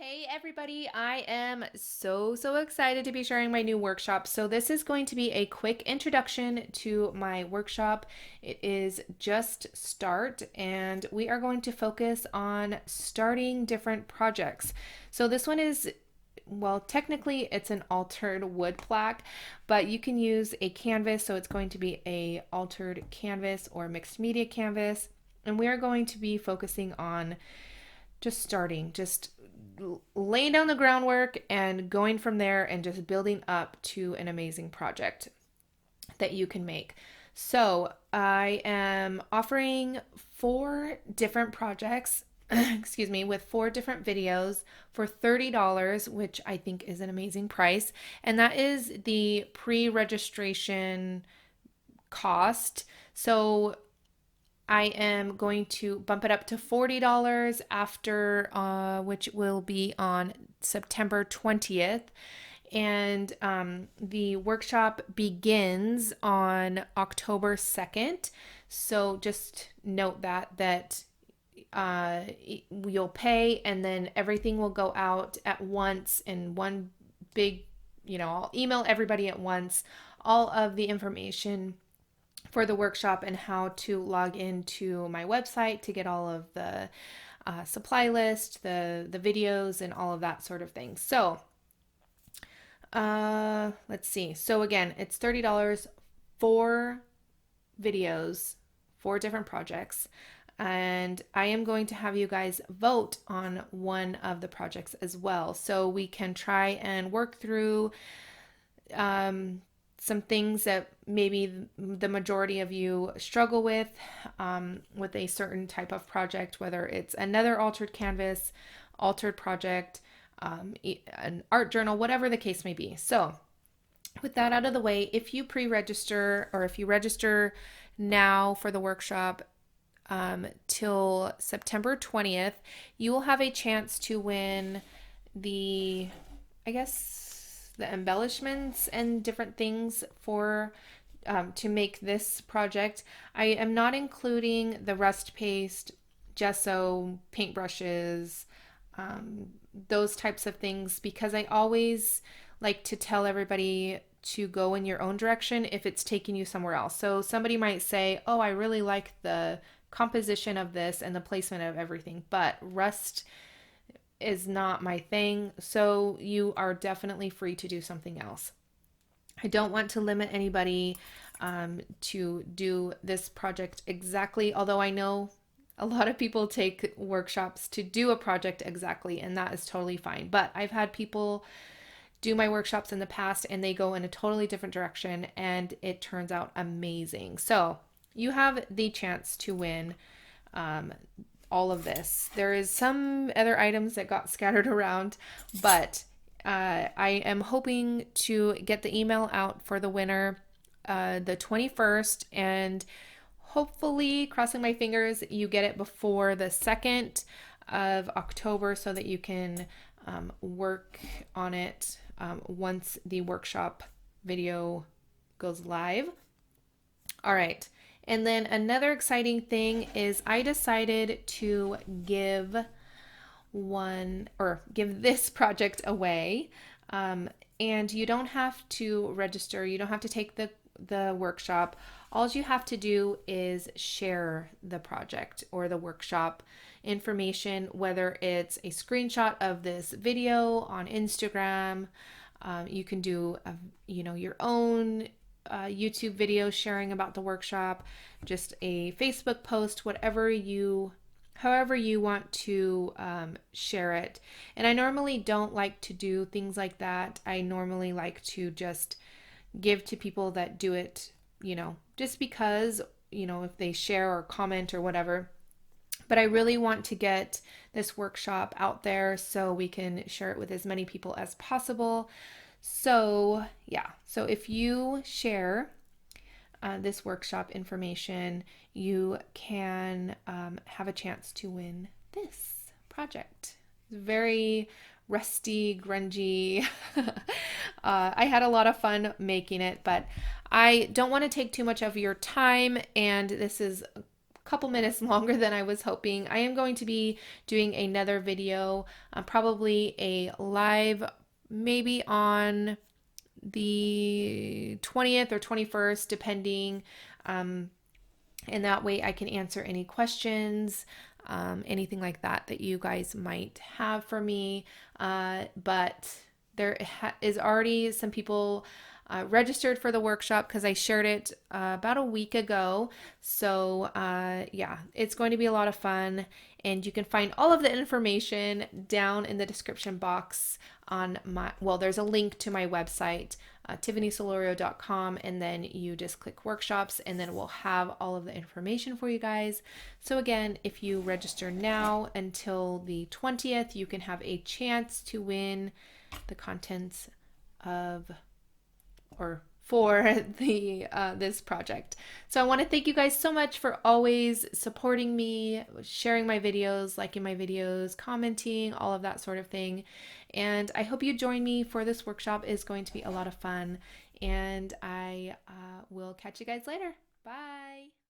Hey everybody, I am so excited to be sharing my new workshop. So this is going to be a quick introduction to my workshop. It is just start and we are going to focus on starting different projects. So this one is, well, technically it's an altered wood plaque, but you can use a canvas. So it's going to be a altered canvas or mixed media canvas. And we are going to be focusing on just starting, just laying down the groundwork and going from there and just building up to an amazing project that you can make. So, I am offering 4 different projects, excuse me, with 4 different videos for $30, which I think is an amazing price. And that is the pre registration cost. So, I am going to bump it up to $40 after, which will be on September 20th. And the workshop begins on October 2nd. So just note that you'll pay and then everything will go out at once in one big, I'll email everybody at once all of the information for the workshop and how to log into my website to get all of the supply list, the videos, and all of that sort of thing. So let's see. So again, it's $30 for videos, 4 different projects. And I am going to have you guys vote on one of the projects as well. So we can try and work through some things that maybe the majority of you struggle with a certain type of project, whether it's another altered canvas, altered project, an art journal, whatever the case may be. So, with that out of the way, if you pre register or if you register now for the workshop till September 20th, you will have a chance to win the, I guess, the embellishments and different things for to make this project. I am not including the rust paste, gesso, paintbrushes, those types of things because I always like to tell everybody to go in your own direction if it's taking you somewhere else. So somebody might say, "Oh, I really like the composition of this and the placement of everything, but rust is not my thing." So you are definitely free to do something else. I don't want to limit anybody to do this project exactly, although I know a lot of people take workshops to do a project exactly, and that is totally fine. But I've had people do my workshops in the past and they go in a totally different direction and it turns out amazing. So you have the chance to win all of this. There is some other items that got scattered around, but I am hoping to get the email out for the winner the 21st, and hopefully, crossing my fingers, you get it before the 2nd of October so that you can work on it once the workshop video goes live. All right. And then another exciting thing is I decided to give this project away. And you don't have to register, you don't have to take the workshop. All you have to do is share the project or the workshop information, whether it's a screenshot of this video on Instagram. You can do your own YouTube video sharing about the workshop, just a Facebook post, however you want to share it. And I normally don't like to do things like that. I normally like to just give to people that do it, just because, if they share or comment or whatever. But I really want to get this workshop out there so we can share it with as many people as possible. So, yeah. So if you share this workshop information, you can have a chance to win this project. It's very rusty, grungy. I had a lot of fun making it, but I don't want to take too much of your time, and this is couple minutes longer than I was hoping. I am going to be doing another video, probably a live, maybe on the 20th or 21st, depending. And that way I can answer any questions, anything like that that you guys might have for me. But there is already some people registered for the workshop because I shared it about a week ago. So, yeah, it's going to be a lot of fun. And you can find all of the information down in the description box on there's a link to my website, tiffanysolorio.com, and then you just click workshops, and then we'll have all of the information for you guys. So again, if you register now until the 20th, you can have a chance to win the contents of or for the this project. So I want to thank you guys so much for always supporting me, sharing my videos, liking my videos, commenting, all of that sort of thing. And I hope you join me for this workshop. It's going to be a lot of fun. And I will catch you guys later. Bye.